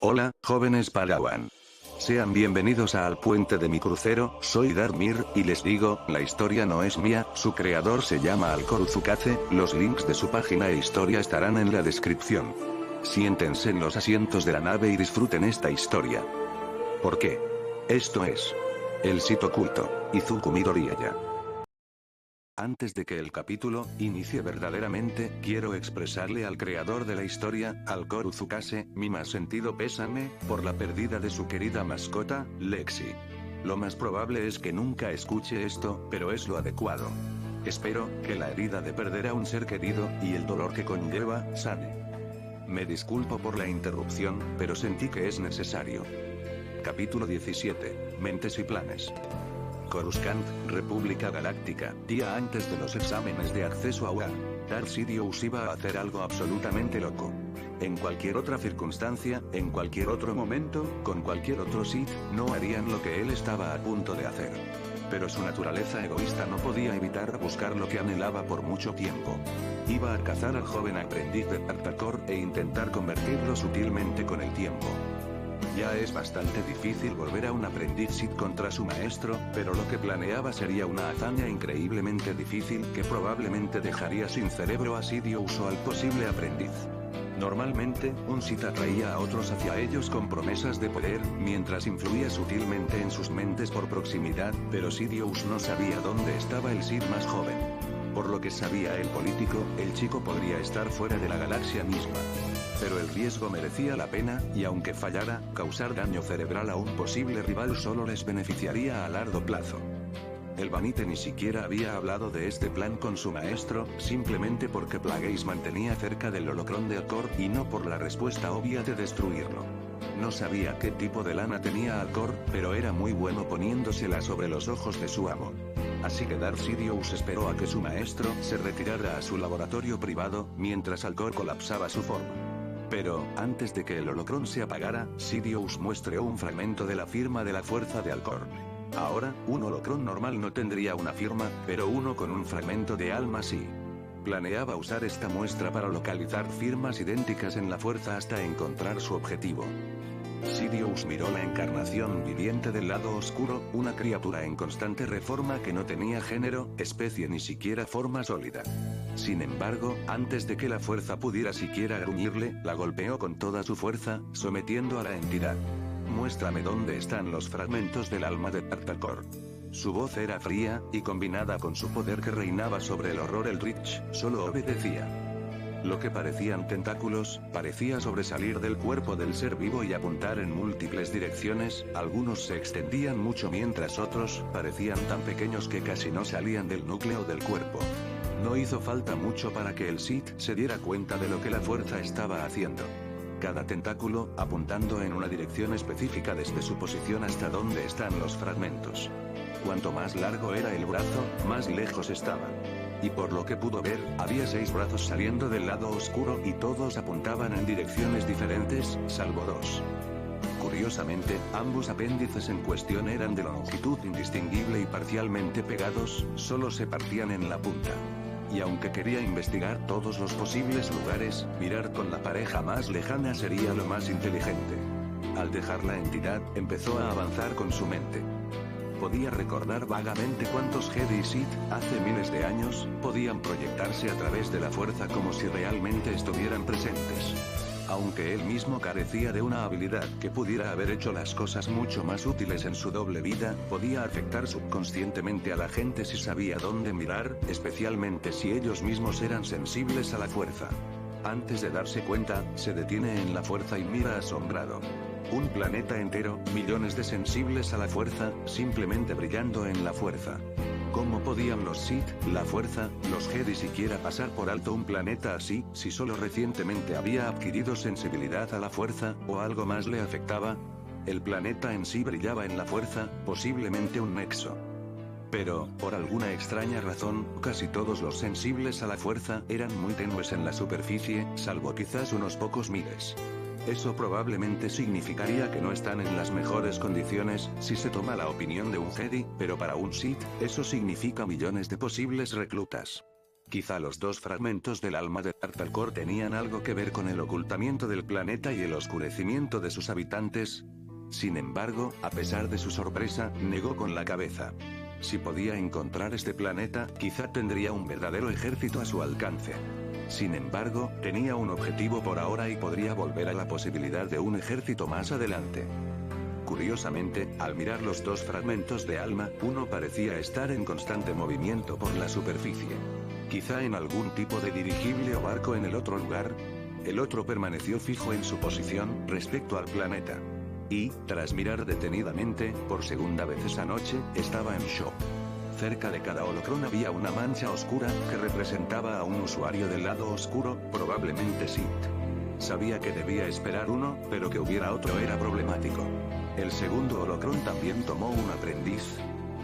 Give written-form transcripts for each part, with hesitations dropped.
Hola, jóvenes Padawan. Sean bienvenidos a Al Puente de mi Crucero, soy Darmir, y les digo, la historia no es mía, su creador se llama Alcor Uzukatze, los links de su página e historia estarán en la descripción. Siéntense en los asientos de la nave y disfruten esta historia. ¿Por qué? Esto es el sitio oculto, Izuku Midoriyaya. Antes de que el capítulo inicie verdaderamente, quiero expresarle al creador de la historia, Alcor Uzukatze, mi más sentido pésame, por la pérdida de su querida mascota, Lexi. Lo más probable es que nunca escuche esto, pero es lo adecuado. Espero que la herida de perder a un ser querido, y el dolor que conlleva, sane. Me disculpo por la interrupción, pero sentí que es necesario. Capítulo 17. Mentes y planes. Coruscant, República Galáctica, día antes de los exámenes de acceso a UA. Darth Sidious iba a hacer algo absolutamente loco. En cualquier otra circunstancia, en cualquier otro momento, con cualquier otro Sith, no harían lo que él estaba a punto de hacer. Pero su naturaleza egoísta no podía evitar buscar lo que anhelaba por mucho tiempo. Iba a cazar al joven aprendiz de Tartakor e intentar convertirlo sutilmente con el tiempo. Ya es bastante difícil volver a un aprendiz Sith contra su maestro, pero lo que planeaba sería una hazaña increíblemente difícil que probablemente dejaría sin cerebro a Sidious o al posible aprendiz. Normalmente, un Sith atraía a otros hacia ellos con promesas de poder, mientras influía sutilmente en sus mentes por proximidad, pero Sidious no sabía dónde estaba el Sith más joven. Por lo que sabía el político, el chico podría estar fuera de la galaxia misma. Pero el riesgo merecía la pena, y aunque fallara, causar daño cerebral a un posible rival solo les beneficiaría a largo plazo. El Vanite ni siquiera había hablado de este plan con su maestro, simplemente porque Plagueis mantenía cerca del holocrón de Alcor y no por la respuesta obvia de destruirlo. No sabía qué tipo de lana tenía Alcor, pero era muy bueno poniéndosela sobre los ojos de su amo. Así que Darth Sidious esperó a que su maestro se retirara a su laboratorio privado, mientras Alcor colapsaba su forma. Pero, antes de que el holocrón se apagara, Sidious muestreó un fragmento de la firma de la fuerza de Alcor. Ahora, un holocrón normal no tendría una firma, pero uno con un fragmento de alma sí. Planeaba usar esta muestra para localizar firmas idénticas en la fuerza hasta encontrar su objetivo. Sidious miró la encarnación viviente del lado oscuro, una criatura en constante reforma que no tenía género, especie ni siquiera forma sólida. Sin embargo, antes de que la fuerza pudiera siquiera gruñirle, la golpeó con toda su fuerza, sometiendo a la entidad. Muéstrame dónde están los fragmentos del alma de Tartakor. Su voz era fría, y combinada con su poder que reinaba sobre el horror Eldritch, solo obedecía. Lo que parecían tentáculos, parecía sobresalir del cuerpo del ser vivo y apuntar en múltiples direcciones, algunos se extendían mucho mientras otros parecían tan pequeños que casi no salían del núcleo del cuerpo. No hizo falta mucho para que el Sith se diera cuenta de lo que la fuerza estaba haciendo. Cada tentáculo, apuntando en una dirección específica desde su posición hasta donde están los fragmentos. Cuanto más largo era el brazo, más lejos estaba. Y por lo que pudo ver, había 6 brazos saliendo del lado oscuro y todos apuntaban en direcciones diferentes, salvo 2. Curiosamente, ambos apéndices en cuestión eran de longitud indistinguible y parcialmente pegados, solo se partían en la punta. Y aunque quería investigar todos los posibles lugares, mirar con la pareja más lejana sería lo más inteligente. Al dejar la entidad, empezó a avanzar con su mente. Podía recordar vagamente cuántos Jedi y Sith, hace miles de años, podían proyectarse a través de la fuerza como si realmente estuvieran presentes. Aunque él mismo carecía de una habilidad que pudiera haber hecho las cosas mucho más útiles en su doble vida, podía afectar subconscientemente a la gente si sabía dónde mirar, especialmente si ellos mismos eran sensibles a la fuerza. Antes de darse cuenta, se detiene en la fuerza y mira asombrado. Un planeta entero, millones de sensibles a la fuerza, simplemente brillando en la fuerza. ¿Cómo podían los Sith, la fuerza, los Jedi siquiera pasar por alto un planeta así, si solo recientemente había adquirido sensibilidad a la fuerza, o algo más le afectaba? El planeta en sí brillaba en la fuerza, posiblemente un nexo. Pero, por alguna extraña razón, casi todos los sensibles a la fuerza eran muy tenues en la superficie, salvo quizás unos pocos miles. Eso probablemente significaría que no están en las mejores condiciones, si se toma la opinión de un Jedi, pero para un Sith, eso significa millones de posibles reclutas. Quizá los dos fragmentos del alma de Tartalcor tenían algo que ver con el ocultamiento del planeta y el oscurecimiento de sus habitantes. Sin embargo, a pesar de su sorpresa, negó con la cabeza. Si podía encontrar este planeta, quizá tendría un verdadero ejército a su alcance. Sin embargo, tenía un objetivo por ahora y podría volver a la posibilidad de un ejército más adelante. Curiosamente, al mirar los dos fragmentos de alma, uno parecía estar en constante movimiento por la superficie. Quizá en algún tipo de dirigible o barco en el otro lugar. El otro permaneció fijo en su posición respecto al planeta. Y, tras mirar detenidamente, por segunda vez esa noche, estaba en shock. Cerca de cada holocrón había una mancha oscura, que representaba a un usuario del lado oscuro, probablemente Sith. Sabía que debía esperar uno, pero que hubiera otro era problemático. El segundo holocrón también tomó un aprendiz.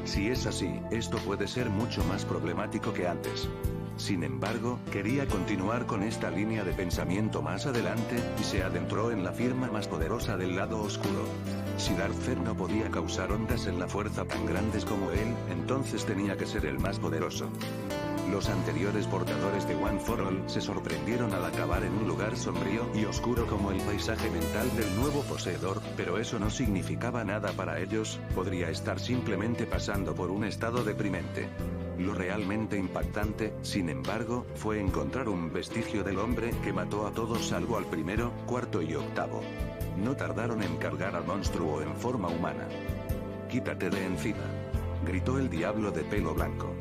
Si es así, esto puede ser mucho más problemático que antes. Sin embargo, quería continuar con esta línea de pensamiento más adelante, y se adentró en la firma más poderosa del lado oscuro. Si Darth Vader no podía causar ondas en la fuerza tan grandes como él, entonces tenía que ser el más poderoso. Los anteriores portadores de One for All se sorprendieron al acabar en un lugar sombrío y oscuro como el paisaje mental del nuevo poseedor, pero eso no significaba nada para ellos, podría estar simplemente pasando por un estado deprimente. Lo realmente impactante, sin embargo, fue encontrar un vestigio del hombre que mató a todos salvo al primero, cuarto y octavo. No tardaron en cargar al monstruo en forma humana. «Quítate de encima», gritó el diablo de pelo blanco.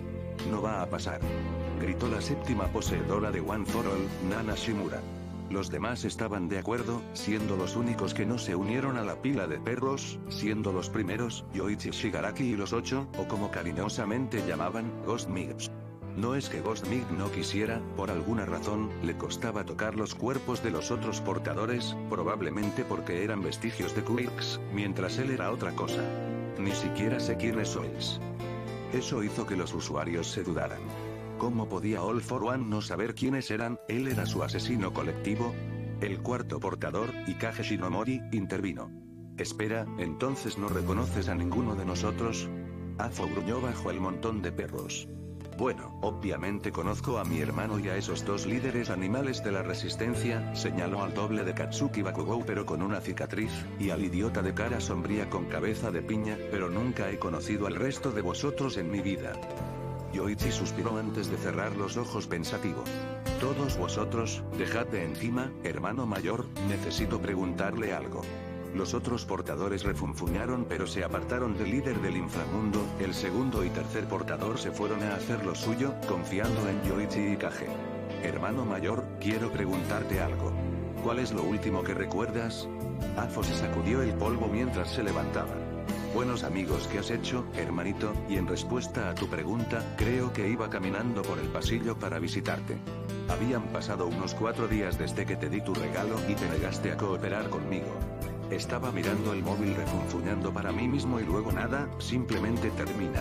«No va a pasar», gritó la séptima poseedora de One for All, Nana Shimura. Los demás estaban de acuerdo, siendo los únicos que no se unieron a la pila de perros, siendo los primeros, Yoichi Shigaraki y los 8, o como cariñosamente llamaban, Ghost Migs. No es que Ghost Mig no quisiera, por alguna razón, le costaba tocar los cuerpos de los otros portadores, probablemente porque eran vestigios de Quirks, mientras él era otra cosa. Ni siquiera sé quiénes sois. Eso hizo que los usuarios se dudaran. ¿Cómo podía All for One no saber quiénes eran? ¿Él era su asesino colectivo? El cuarto portador, Ikage Shinomori, intervino. «Espera, ¿entonces no reconoces a ninguno de nosotros?», Afo gruñó bajo el montón de perros. «Bueno, obviamente conozco a mi hermano y a esos dos líderes animales de la resistencia», señaló al doble de Katsuki Bakugou pero con una cicatriz, y al idiota de cara sombría con cabeza de piña, pero nunca he conocido al resto de vosotros en mi vida. Yoichi suspiró antes de cerrar los ojos pensativo. «Todos vosotros, dejad de encima, hermano mayor, necesito preguntarle algo». Los otros portadores refunfuñaron pero se apartaron del líder del inframundo, el segundo y tercer portador se fueron a hacer lo suyo, confiando en Yoichi y Kage. «Hermano mayor, quiero preguntarte algo. ¿Cuál es lo último que recuerdas?». Afo se sacudió el polvo mientras se levantaba. «Buenos amigos que has hecho, hermanito, y en respuesta a tu pregunta, creo que iba caminando por el pasillo para visitarte. Habían pasado unos 4 días desde que te di tu regalo y te negaste a cooperar conmigo. Estaba mirando el móvil refunfuñando para mí mismo y luego nada, simplemente termina».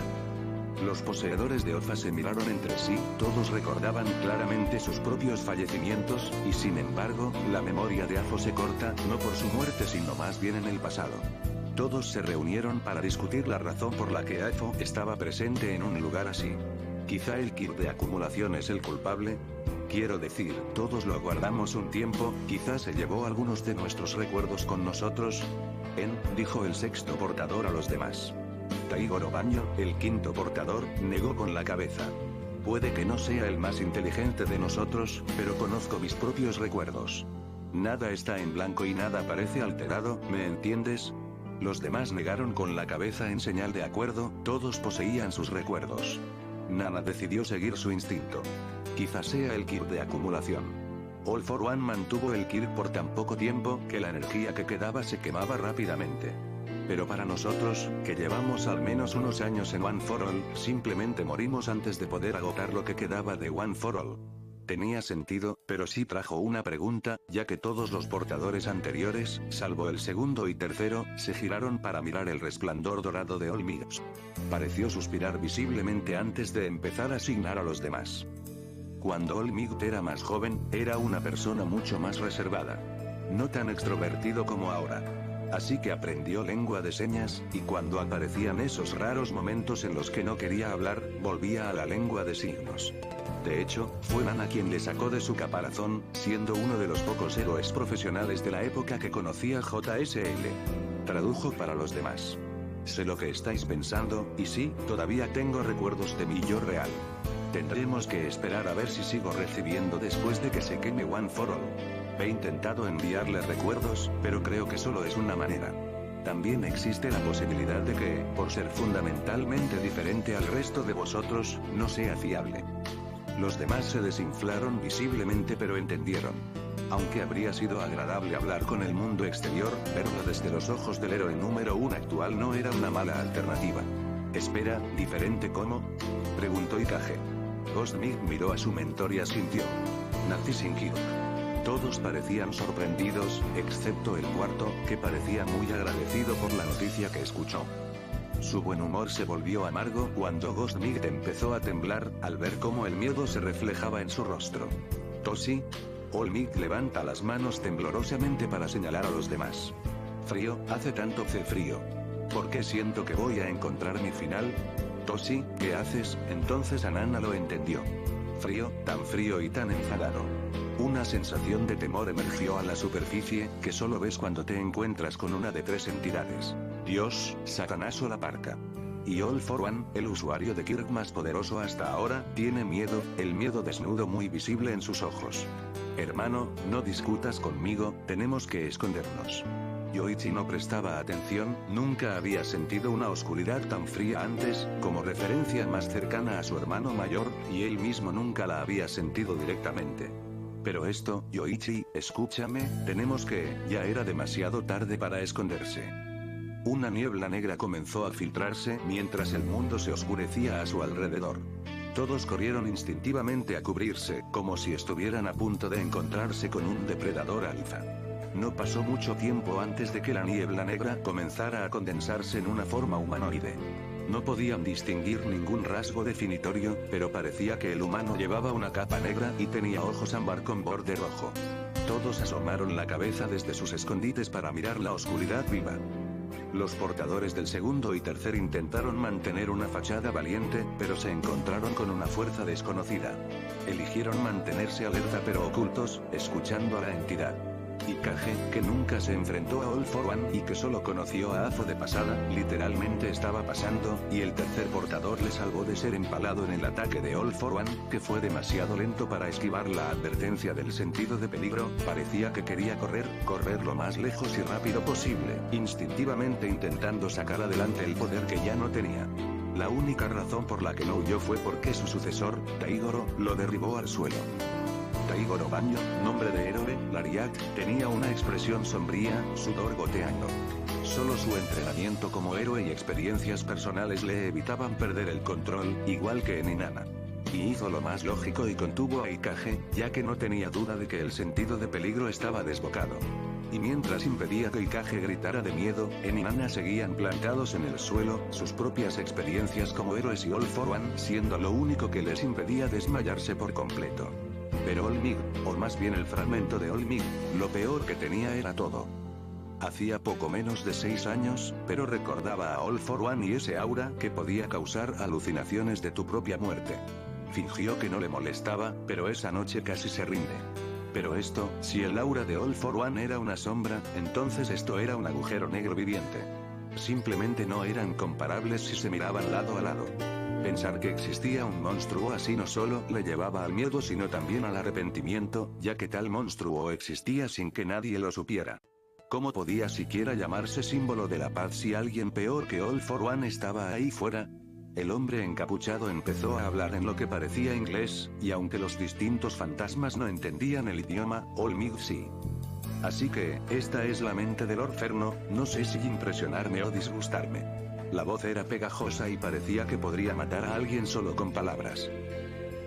Los poseedores de Ofa se miraron entre sí, todos recordaban claramente sus propios fallecimientos, y sin embargo, la memoria de Afo se corta, no por su muerte sino más bien en el pasado. Todos se reunieron para discutir la razón por la que Afo estaba presente en un lugar así. ¿Quizá el kit de acumulación es el culpable? Quiero decir, todos lo aguardamos un tiempo, quizá se llevó algunos de nuestros recuerdos con nosotros. Dijo el sexto portador a los demás. Taigoro Baño, el quinto portador, negó con la cabeza. Puede que no sea el más inteligente de nosotros, pero conozco mis propios recuerdos. Nada está en blanco y nada parece alterado, ¿me entiendes? Los demás negaron con la cabeza en señal de acuerdo, todos poseían sus recuerdos. Nana decidió seguir su instinto. Quizás sea el kit de acumulación. All for One mantuvo el kit por tan poco tiempo que la energía que quedaba se quemaba rápidamente. Pero para nosotros, que llevamos al menos unos años en One for All, simplemente morimos antes de poder agotar lo que quedaba de One for All. Tenía sentido, pero sí trajo una pregunta, ya que todos los portadores anteriores, salvo el segundo y tercero, se giraron para mirar el resplandor dorado de All Migs. Pareció suspirar visiblemente antes de empezar a asignar a los demás. Cuando All Migs era más joven, era una persona mucho más reservada. No tan extrovertido como ahora. Así que aprendió lengua de señas, y cuando aparecían esos raros momentos en los que no quería hablar, volvía a la lengua de signos. De hecho, fue Nana quien le sacó de su caparazón, siendo uno de los pocos héroes profesionales de la época que conocía JSL. Tradujo para los demás. Sé lo que estáis pensando, y sí, todavía tengo recuerdos de mi yo real. Tendremos que esperar a ver si sigo recibiendo después de que se queme One for All. He intentado enviarle recuerdos, pero creo que solo es una manera. También existe la posibilidad de que, por ser fundamentalmente diferente al resto de vosotros, no sea fiable. Los demás se desinflaron visiblemente pero entendieron. Aunque habría sido agradable hablar con el mundo exterior, verlo desde los ojos del héroe número 1 actual no era una mala alternativa. Espera, ¿diferente cómo? Preguntó Ikage. Ghostmig miró a su mentor y asintió. Nací sin Kirk. Todos parecían sorprendidos, excepto el cuarto, que parecía muy agradecido por la noticia que escuchó. Su buen humor se volvió amargo cuando Ghostmig empezó a temblar, al ver cómo el miedo se reflejaba en su rostro. ¿Toshi? Olmig levanta las manos temblorosamente para señalar a los demás. Frío, hace tanto frío. ¿Por qué siento que voy a encontrar mi final? Toshi, ¿qué haces? Entonces Anana lo entendió. Frío, tan frío y tan enfadado. Una sensación de temor emergió a la superficie, que solo ves cuando te encuentras con una de 3 entidades. Dios, Satanás o la Parca. Y All for One, el usuario de Kirk más poderoso hasta ahora, tiene miedo, el miedo desnudo muy visible en sus ojos. Hermano, no discutas conmigo, tenemos que escondernos. Yoichi no prestaba atención, nunca había sentido una oscuridad tan fría antes, como referencia más cercana a su hermano mayor, y él mismo nunca la había sentido directamente. Pero esto, Yoichi, escúchame, tenemos que, ya era demasiado tarde para esconderse. Una niebla negra comenzó a filtrarse mientras el mundo se oscurecía a su alrededor. Todos corrieron instintivamente a cubrirse, como si estuvieran a punto de encontrarse con un depredador alfa. No pasó mucho tiempo antes de que la niebla negra comenzara a condensarse en una forma humanoide. No podían distinguir ningún rasgo definitorio, pero parecía que el humano llevaba una capa negra y tenía ojos ámbar con borde rojo. Todos asomaron la cabeza desde sus escondites para mirar la oscuridad viva. Los portadores del segundo y tercer intentaron mantener una fachada valiente, pero se encontraron con una fuerza desconocida. Eligieron mantenerse alerta pero ocultos, escuchando a la entidad. Ikage, que nunca se enfrentó a All for One y que solo conoció a Azo de pasada, literalmente estaba pasando, y el tercer portador le salvó de ser empalado en el ataque de All for One, que fue demasiado lento para esquivar la advertencia del sentido de peligro. Parecía que quería correr lo más lejos y rápido posible, instintivamente intentando sacar adelante el poder que ya no tenía. La única razón por la que no huyó fue porque su sucesor, Taigoro, lo derribó al suelo. Taigoro Banjo, nombre de héroe, Lariat, tenía una expresión sombría, sudor goteando. Solo su entrenamiento como héroe y experiencias personales le evitaban perder el control, igual que en Inanna. Y hizo lo más lógico y contuvo a Ikage, ya que no tenía duda de que el sentido de peligro estaba desbocado. Y mientras impedía que Ikage gritara de miedo, en Inanna seguían plantados en el suelo, sus propias experiencias como héroes y All for One siendo lo único que les impedía desmayarse por completo. Pero Olmig, o más bien el fragmento de Olmig, lo peor que tenía era todo. Hacía poco menos de 6 años, pero recordaba a All for One y ese aura que podía causar alucinaciones de tu propia muerte. Fingió que no le molestaba, pero esa noche casi se rinde. Pero esto, si el aura de All for One era una sombra, entonces esto era un agujero negro viviente. Simplemente no eran comparables si se miraban lado a lado. Pensar que existía un monstruo así no solo le llevaba al miedo sino también al arrepentimiento, ya que tal monstruo existía sin que nadie lo supiera. ¿Cómo podía siquiera llamarse símbolo de la paz si alguien peor que All for One estaba ahí fuera? El hombre encapuchado empezó a hablar en lo que parecía inglés, y aunque los distintos fantasmas no entendían el idioma, Olmig sí. Así que, esta es la mente del Orferno, no sé si impresionarme o disgustarme. La voz era pegajosa y parecía que podría matar a alguien solo con palabras.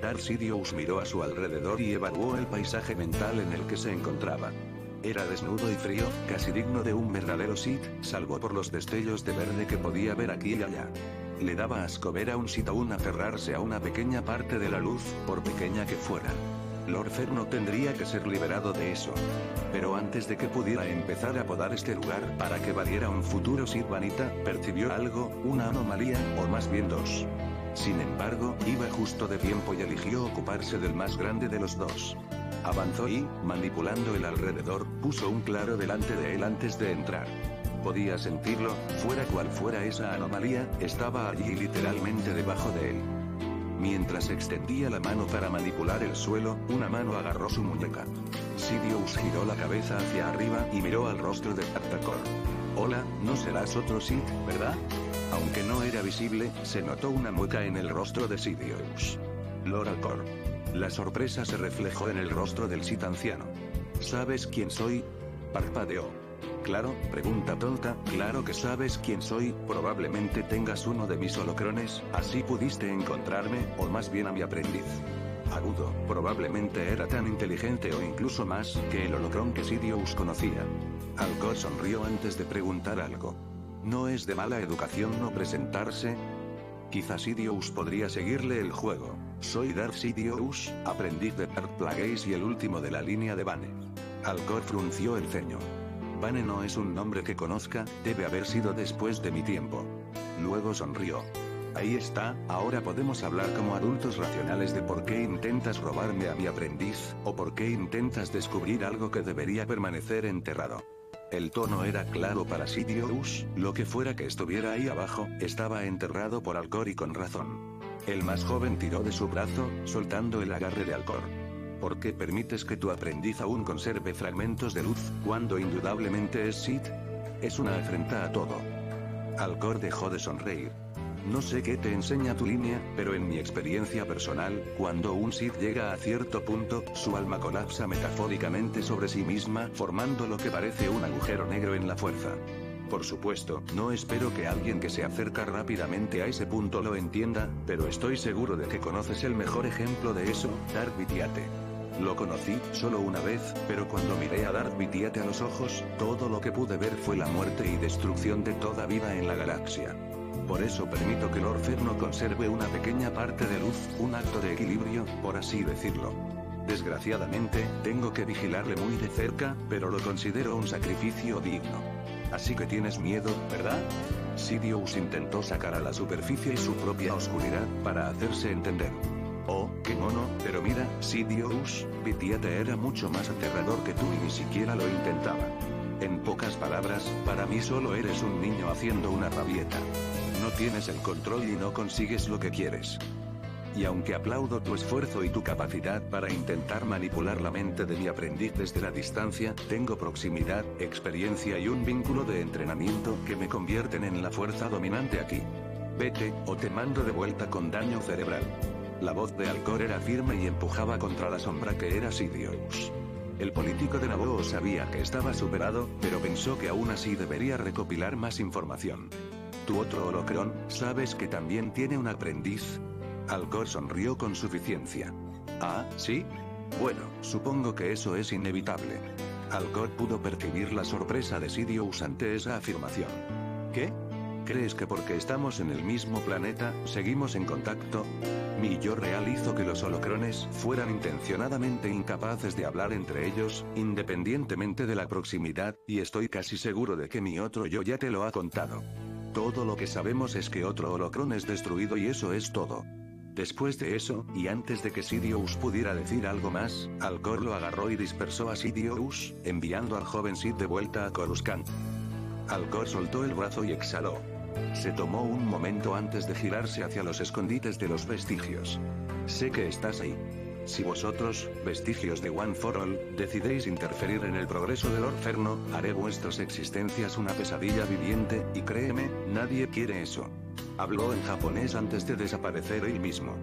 Darth Sidious miró a su alrededor y evaluó el paisaje mental en el que se encontraba. Era desnudo y frío, casi digno de un verdadero Sith, salvo por los destellos de verde que podía ver aquí y allá. Le daba asco ver a un Sith aún aferrarse a una pequeña parte de la luz, por pequeña que fuera. Lord Ferno tendría que ser liberado de eso. Pero antes de que pudiera empezar a podar este lugar para que valiera un futuro Sith Vanita, percibió algo, una anomalía, o más bien dos. Sin embargo, iba justo de tiempo y eligió ocuparse del más grande de los dos. Avanzó y, manipulando el alrededor, puso un claro delante de él antes de entrar. Podía sentirlo, fuera cual fuera esa anomalía, estaba allí literalmente debajo de él. Mientras extendía la mano para manipular el suelo, una mano agarró su muñeca. Sidious giró la cabeza hacia arriba y miró al rostro de Alcor. Hola, no serás otro Sith, ¿verdad? Aunque no era visible, se notó una mueca en el rostro de Sidious. Lord Alcor. La sorpresa se reflejó en el rostro del Sith anciano. ¿Sabes quién soy? Parpadeó. Claro, pregunta tonta, claro que sabes quién soy, probablemente tengas uno de mis holocrones, así pudiste encontrarme, o más bien a mi aprendiz. Agudo, probablemente era tan inteligente o incluso más, que el holocrón que Sidious conocía. Alcor sonrió antes de preguntar algo. ¿No es de mala educación no presentarse? Quizá Sidious podría seguirle el juego. Soy Darth Sidious, aprendiz de Darth Plagueis y el último de la línea de Bane. Alcor frunció el ceño. Bane no es un nombre que conozca, debe haber sido después de mi tiempo. Luego sonrió. Ahí está, ahora podemos hablar como adultos racionales de por qué intentas robarme a mi aprendiz, o por qué intentas descubrir algo que debería permanecer enterrado. El tono era claro para Sidious, lo que fuera que estuviera ahí abajo, estaba enterrado por Alcor y con razón. El más joven tiró de su brazo, soltando el agarre de Alcor. ¿Por qué permites que tu aprendiz aún conserve fragmentos de luz, cuando indudablemente es Sith? Es una afrenta a todo. Alcor dejó de sonreír. No sé qué te enseña tu línea, pero en mi experiencia personal, cuando un Sith llega a cierto punto, su alma colapsa metafóricamente sobre sí misma, formando lo que parece un agujero negro en la fuerza. Por supuesto, no espero que alguien que se acerca rápidamente a ese punto lo entienda, pero estoy seguro de que conoces el mejor ejemplo de eso, Darth Vitiate. Lo conocí, solo una vez, pero cuando miré a Darth Vitiate a los ojos, todo lo que pude ver fue la muerte y destrucción de toda vida en la galaxia. Por eso permito que Lord Ferno conserve una pequeña parte de luz, un acto de equilibrio, por así decirlo. Desgraciadamente, tengo que vigilarle muy de cerca, pero lo considero un sacrificio digno. Así que tienes miedo, ¿verdad? Sidious intentó sacar a la superficie su propia oscuridad, para hacerse entender. Oh, qué mono, pero mira, Sidious, Vitiate era mucho más aterrador que tú y ni siquiera lo intentaba. En pocas palabras, para mí solo eres un niño haciendo una rabieta. No tienes el control y no consigues lo que quieres. Y aunque aplaudo tu esfuerzo y tu capacidad para intentar manipular la mente de mi aprendiz desde la distancia, tengo proximidad, experiencia y un vínculo de entrenamiento que me convierten en la fuerza dominante aquí. Vete, o te mando de vuelta con daño cerebral. La voz de Alcor era firme y empujaba contra la sombra que era Sidious. El político de Naboo sabía que estaba superado, pero pensó que aún así debería recopilar más información. Tu otro holocrón, ¿sabes que también tiene un aprendiz? Alcor sonrió con suficiencia. ¿Ah, sí? Bueno, supongo que eso es inevitable. Alcor pudo percibir la sorpresa de Sidious ante esa afirmación. ¿Qué? ¿Crees que porque estamos en el mismo planeta, seguimos en contacto? Mi yo real hizo que los holocrones fueran intencionadamente incapaces de hablar entre ellos, independientemente de la proximidad, y estoy casi seguro de que mi otro yo ya te lo ha contado. Todo lo que sabemos es que otro holocrón es destruido y eso es todo. Después de eso, y antes de que Sidious pudiera decir algo más, Alcor lo agarró y dispersó a Sidious, enviando al joven Sith de vuelta a Coruscant. Alcor soltó el brazo y exhaló. Se tomó un momento antes de girarse hacia los escondites de los vestigios. Sé que estás ahí. Si vosotros, vestigios de One for All, decidéis interferir en el progreso del Lord Ferno, haré vuestras existencias una pesadilla viviente, y créeme, nadie quiere eso. Habló en japonés antes de desaparecer él mismo.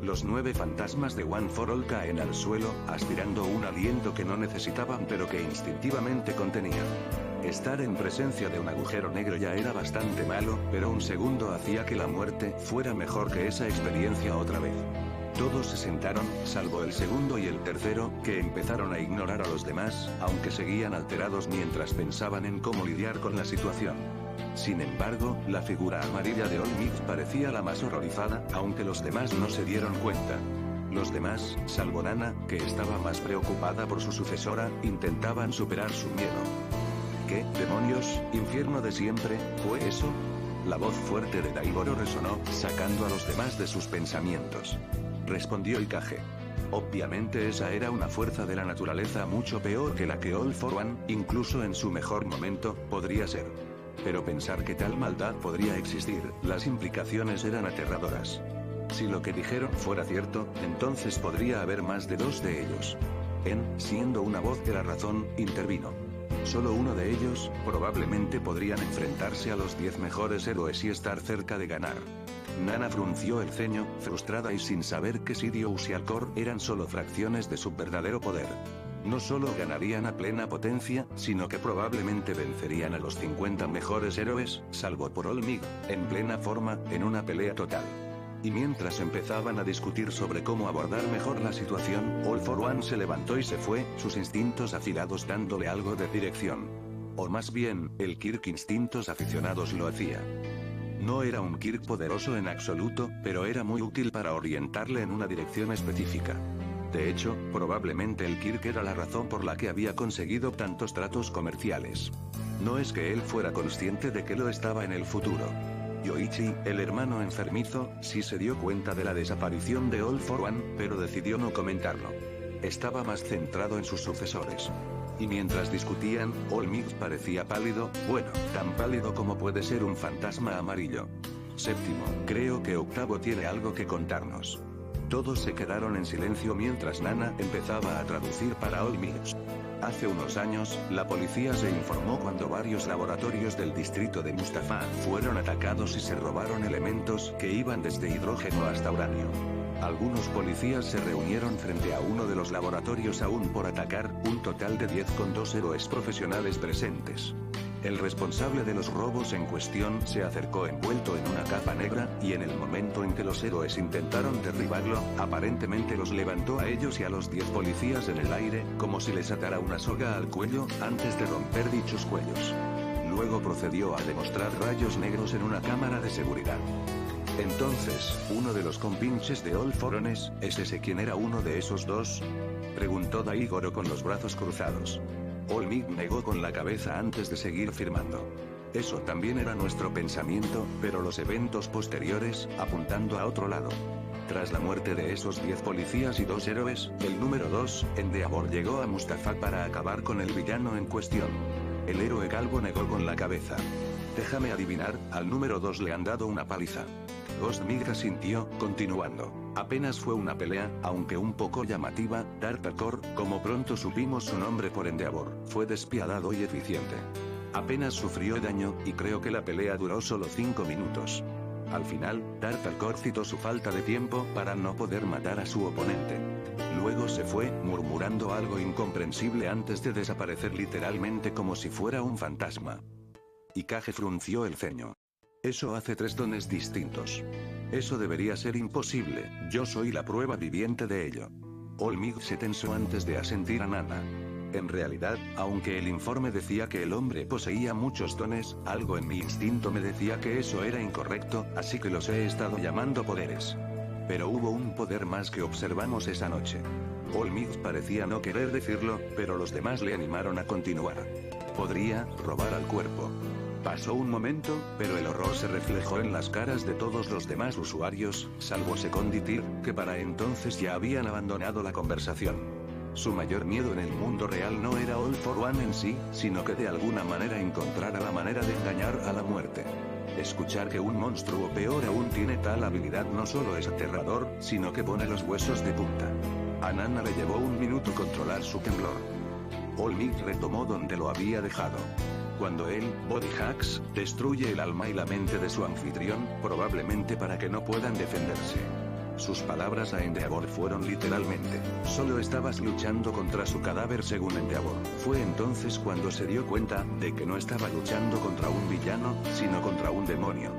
Los 9 fantasmas de One for All caen al suelo, aspirando un aliento que no necesitaban pero que instintivamente contenían. Estar en presencia de un agujero negro ya era bastante malo, pero un segundo hacía que la muerte fuera mejor que esa experiencia otra vez. Todos se sentaron, salvo el segundo y el tercero, que empezaron a ignorar a los demás, aunque seguían alterados mientras pensaban en cómo lidiar con la situación. Sin embargo, la figura amarilla de Olmith parecía la más horrorizada, aunque los demás no se dieron cuenta. Los demás, salvo Nana, que estaba más preocupada por su sucesora, intentaban superar su miedo. ¿Qué demonios, infierno de siempre, fue eso? La voz fuerte de Daigoro resonó, sacando a los demás de sus pensamientos. Respondió Ikage. Obviamente esa era una fuerza de la naturaleza mucho peor que la que All for One, incluso en su mejor momento, podría ser. Pero pensar que tal maldad podría existir, las implicaciones eran aterradoras. Si lo que dijeron fuera cierto, entonces podría haber más de 2 de ellos. Siendo una voz de la razón, intervino. Solo uno de ellos, probablemente podrían enfrentarse a los 10 mejores héroes y estar cerca de ganar. Nana frunció el ceño, frustrada y sin saber que Sidious y Alcor eran solo fracciones de su verdadero poder. No solo ganarían a plena potencia, sino que probablemente vencerían a los 50 mejores héroes, salvo por All-Mig, en plena forma, en una pelea total. Y mientras empezaban a discutir sobre cómo abordar mejor la situación, All for One se levantó y se fue, sus instintos afilados dándole algo de dirección. O más bien, el Kirk instintos aficionados lo hacía. No era un Kirk poderoso en absoluto, pero era muy útil para orientarle en una dirección específica. De hecho, probablemente el Kirk era la razón por la que había conseguido tantos tratos comerciales. No es que él fuera consciente de que lo estaba en el futuro. Yoichi, el hermano enfermizo, sí se dio cuenta de la desaparición de All for One, pero decidió no comentarlo. Estaba más centrado en sus sucesores. Y mientras discutían, All-Mig parecía pálido, bueno, tan pálido como puede ser un fantasma amarillo. Séptimo, creo que Octavo tiene algo que contarnos. Todos se quedaron en silencio mientras Nana empezaba a traducir para All-Mig. Hace unos años, la policía se informó cuando varios laboratorios del distrito de Mustafa fueron atacados y se robaron elementos que iban desde hidrógeno hasta uranio. Algunos policías se reunieron frente a uno de los laboratorios aún por atacar, un total de 10 con 2 héroes profesionales presentes. El responsable de los robos en cuestión se acercó envuelto en una capa negra, y en el momento en que los héroes intentaron derribarlo, aparentemente los levantó a ellos y a los 10 policías en el aire, como si les atara una soga al cuello, antes de romper dichos cuellos. Luego procedió a demostrar rayos negros en una cámara de seguridad. Entonces, ¿uno de los compinches de All for One es ese quien era uno de esos 2? Preguntó Daigoro con los brazos cruzados. All-Mig negó con la cabeza antes de seguir firmando. Eso también era nuestro pensamiento, pero los eventos posteriores, apuntando a otro lado. Tras la muerte de esos 10 policías y 2 héroes, el número 2, Endeavor llegó a Mustafa para acabar con el villano en cuestión. El héroe calvo negó con la cabeza. Déjame adivinar, al número 2 le han dado una paliza. Ghost-Mig asintió, continuando. Apenas fue una pelea, aunque un poco llamativa. Dark-Core, como pronto supimos su nombre por Endeavor, fue despiadado y eficiente. Apenas sufrió daño, y creo que la pelea duró solo 5 minutos. Al final, Dark-Core citó su falta de tiempo para no poder matar a su oponente. Luego se fue, murmurando algo incomprensible antes de desaparecer literalmente como si fuera un fantasma. Ikage frunció el ceño. Eso hace 3 dones distintos. Eso debería ser imposible, yo soy la prueba viviente de ello. All-Mig se tensó antes de asentir a Nana. En realidad, aunque el informe decía que el hombre poseía muchos dones, algo en mi instinto me decía que eso era incorrecto, así que los he estado llamando poderes. Pero hubo un poder más que observamos esa noche. All-Mig parecía no querer decirlo, pero los demás le animaron a continuar. Podría robar al cuerpo. Pasó un momento, pero el horror se reflejó en las caras de todos los demás usuarios, salvo Seconditir, que para entonces ya habían abandonado la conversación. Su mayor miedo en el mundo real no era All for One en sí, sino que de alguna manera encontrara la manera de engañar a la muerte. Escuchar que un monstruo peor aún tiene tal habilidad no solo es aterrador, sino que pone los huesos de punta. A Nana le llevó un minuto controlar su temblor. All-Mig retomó donde lo había dejado. Cuando él, Body Hacks, destruye el alma y la mente de su anfitrión, probablemente para que no puedan defenderse. Sus palabras a Endeavor fueron literalmente, solo estabas luchando contra su cadáver según Endeavor. Fue entonces cuando se dio cuenta de que no estaba luchando contra un villano, sino contra un demonio.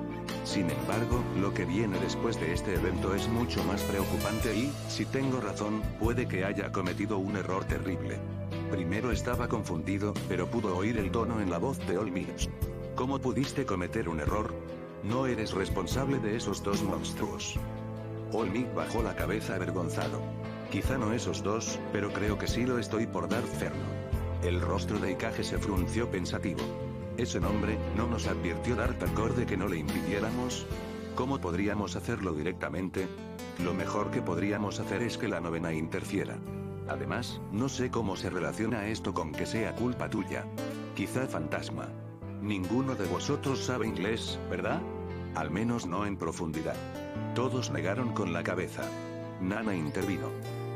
Sin embargo, lo que viene después de este evento es mucho más preocupante y, si tengo razón, puede que haya cometido un error terrible. Primero estaba confundido, pero pudo oír el tono en la voz de All-Mig. ¿Cómo pudiste cometer un error? No eres responsable de esos 2 monstruos. All-Mig bajó la cabeza avergonzado. Quizá no esos 2, pero creo que sí lo estoy por Darth Cerno. El rostro de Ikage se frunció pensativo. Ese nombre, ¿no nos advirtió Darth Alcor de que no le impidiéramos? ¿Cómo podríamos hacerlo directamente? Lo mejor que podríamos hacer es que la novena interfiera. Además, no sé cómo se relaciona esto con que sea culpa tuya. Quizá fantasma. Ninguno de vosotros sabe inglés, ¿verdad? Al menos no en profundidad. Todos negaron con la cabeza. Nana intervino.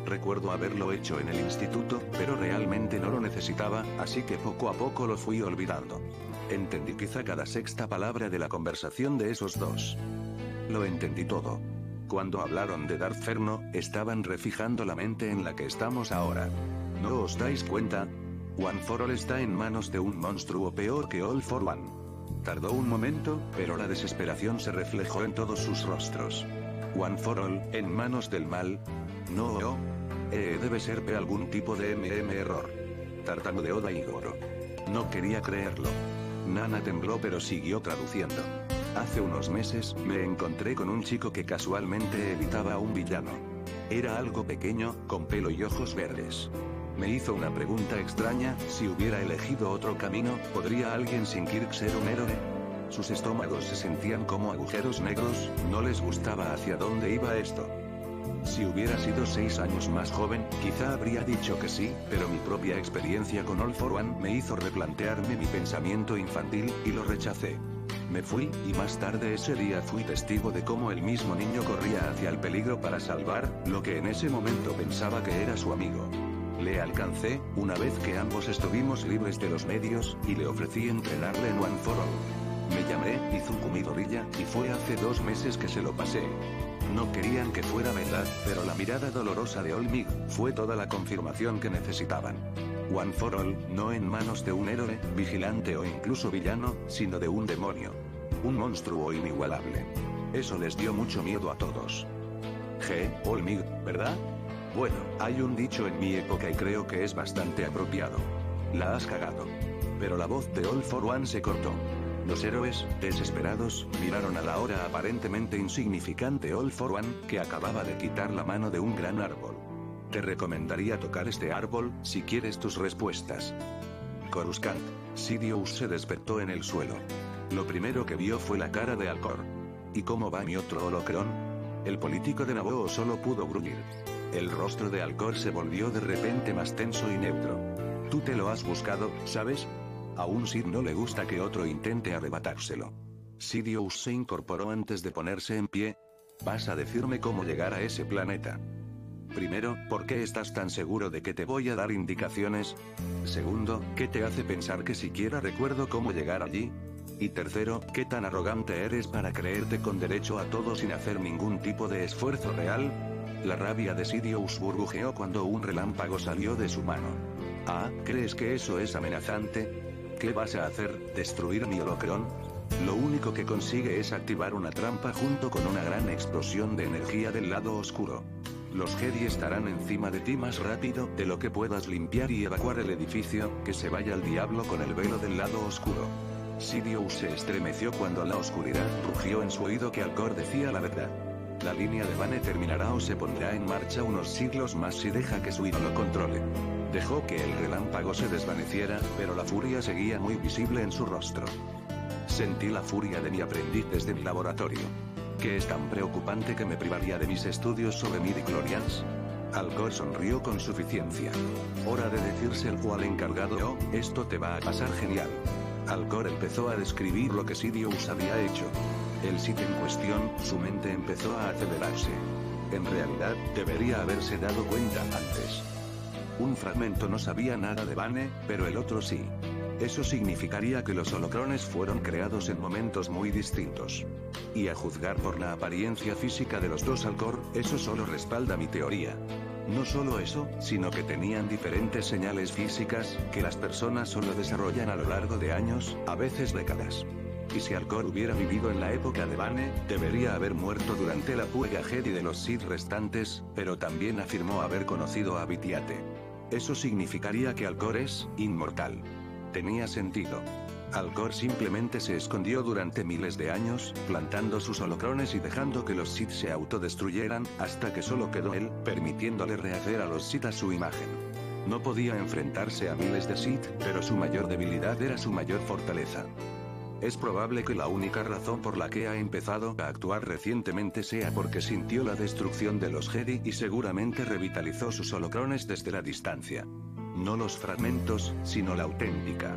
Recuerdo haberlo hecho en el instituto, pero realmente no lo necesitaba, así que poco a poco lo fui olvidando. Entendí quizá cada sexta palabra de la conversación de esos dos. Lo entendí todo. Cuando hablaron de Darth Ferno, estaban refijando la mente en la que estamos ahora. ¿No os dais cuenta? One for All está en manos de un monstruo peor que All for One. Tardó un momento, pero la desesperación se reflejó en todos sus rostros. One for All, en manos del mal. No. Debe ser algún tipo de error. Tartamudeó Daigoro. No quería creerlo. Nana tembló pero siguió traduciendo. Hace unos meses, me encontré con un chico que casualmente evitaba a un villano. Era algo pequeño, con pelo y ojos verdes. Me hizo una pregunta extraña: si hubiera elegido otro camino, ¿podría alguien sin Kirk ser un héroe? Sus estómagos se sentían como agujeros negros, no les gustaba hacia dónde iba esto. Si hubiera sido 6 años más joven, quizá habría dicho que sí, pero mi propia experiencia con All for One me hizo replantearme mi pensamiento infantil, y lo rechacé. Me fui, y más tarde ese día fui testigo de cómo el mismo niño corría hacia el peligro para salvar lo que en ese momento pensaba que era su amigo. Le alcancé, una vez que ambos estuvimos libres de los medios, y le ofrecí entrenarle en One for All. Me llamé Izukumi Dorilla, y fue hace 2 meses que se lo pasé. No querían que fuera verdad, pero la mirada dolorosa de All Mig fue toda la confirmación que necesitaban. One for All, no en manos de un héroe, vigilante o incluso villano, sino de un demonio. Un monstruo inigualable. Eso les dio mucho miedo a todos. All Mig, ¿verdad? Bueno, hay un dicho en mi época y creo que es bastante apropiado. La has cagado. Pero la voz de All for One se cortó. Los héroes, desesperados, miraron a la ahora aparentemente insignificante All for One, que acababa de quitar la mano de un gran árbol. Te recomendaría tocar este árbol, si quieres tus respuestas. Coruscant. Sidious se despertó en el suelo. Lo primero que vio fue la cara de Alcor. ¿Y cómo va mi otro holocrón? El político de Naboo solo pudo gruñir. El rostro de Alcor se volvió de repente más tenso y neutro. Tú te lo has buscado, ¿sabes? A un Sith no le gusta que otro intente arrebatárselo. Sidious se incorporó antes de ponerse en pie. ¿Vas a decirme cómo llegar a ese planeta? Primero, ¿por qué estás tan seguro de que te voy a dar indicaciones? Segundo, ¿qué te hace pensar que siquiera recuerdo cómo llegar allí? Y tercero, ¿qué tan arrogante eres para creerte con derecho a todo sin hacer ningún tipo de esfuerzo real? La rabia de Sidious burbujeó cuando un relámpago salió de su mano. Ah, ¿crees que eso es amenazante? ¿Qué vas a hacer, destruir mi holocrón? Lo único que consigue es activar una trampa junto con una gran explosión de energía del lado oscuro. Los Jedi estarán encima de ti más rápido de lo que puedas limpiar y evacuar el edificio, que se vaya al diablo con el velo del lado oscuro. Sidious se estremeció cuando la oscuridad rugió en su oído que Alcor decía la verdad. La línea de Bane terminará o se pondrá en marcha unos siglos más si deja que su ídolo controle. Dejó que el relámpago se desvaneciera, pero la furia seguía muy visible en su rostro. Sentí la furia de mi aprendiz desde mi laboratorio. ¿Qué es tan preocupante que me privaría de mis estudios sobre midichlorians? Alcor sonrió con suficiencia. Hora de decírselo al encargado. Oh, esto te va a pasar genial. Alcor empezó a describir lo que Sidious había hecho. El Sith en cuestión, su mente empezó a acelerarse. En realidad, debería haberse dado cuenta antes. Un fragmento no sabía nada de Bane, pero el otro sí. Eso significaría que los holocrones fueron creados en momentos muy distintos. Y a juzgar por la apariencia física de los dos Alcor, eso solo respalda mi teoría. No solo eso, sino que tenían diferentes señales físicas, que las personas solo desarrollan a lo largo de años, a veces décadas. Y si Alcor hubiera vivido en la época de Bane, debería haber muerto durante la purga Jedi de los Sith restantes, pero también afirmó haber conocido a Vitiate. Eso significaría que Alcor es inmortal. Tenía sentido. Alcor simplemente se escondió durante miles de años, plantando sus holocrones y dejando que los Sith se autodestruyeran, hasta que solo quedó él, permitiéndole rehacer a los Sith a su imagen. No podía enfrentarse a miles de Sith, pero su mayor debilidad era su mayor fortaleza. Es probable que la única razón por la que ha empezado a actuar recientemente sea porque sintió la destrucción de los Jedi y seguramente revitalizó sus holocrones desde la distancia. No los fragmentos, sino la auténtica.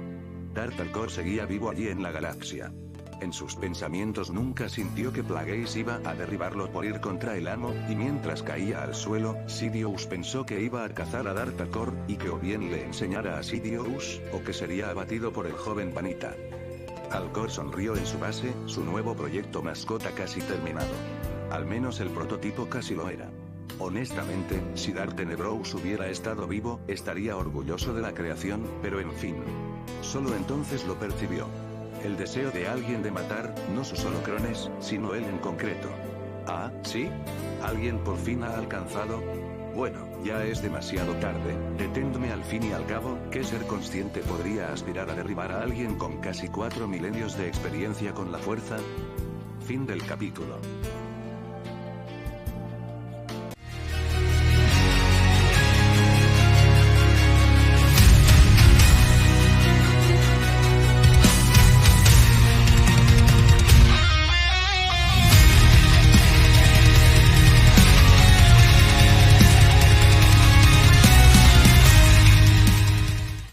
Darth Alcor seguía vivo allí en la galaxia. En sus pensamientos nunca sintió que Plagueis iba a derribarlo por ir contra el amo, y mientras caía al suelo, Sidious pensó que iba a cazar a Darth Alcor, y que o bien le enseñara a Sidious, o que sería abatido por el joven Vanita. Alcor sonrió en su base, su nuevo proyecto mascota casi terminado. Al menos el prototipo casi lo era. Honestamente, si Darth Tenebrous hubiera estado vivo, estaría orgulloso de la creación, pero en fin. Solo entonces lo percibió. El deseo de alguien de matar, no sus holocrones, sino él en concreto. ¿Ah, sí? ¿Alguien por fin ha alcanzado? Bueno, ya es demasiado tarde, deténdome al fin y al cabo, ¿qué ser consciente podría aspirar a derribar a alguien con casi 4 milenios de experiencia con la fuerza? Fin del capítulo.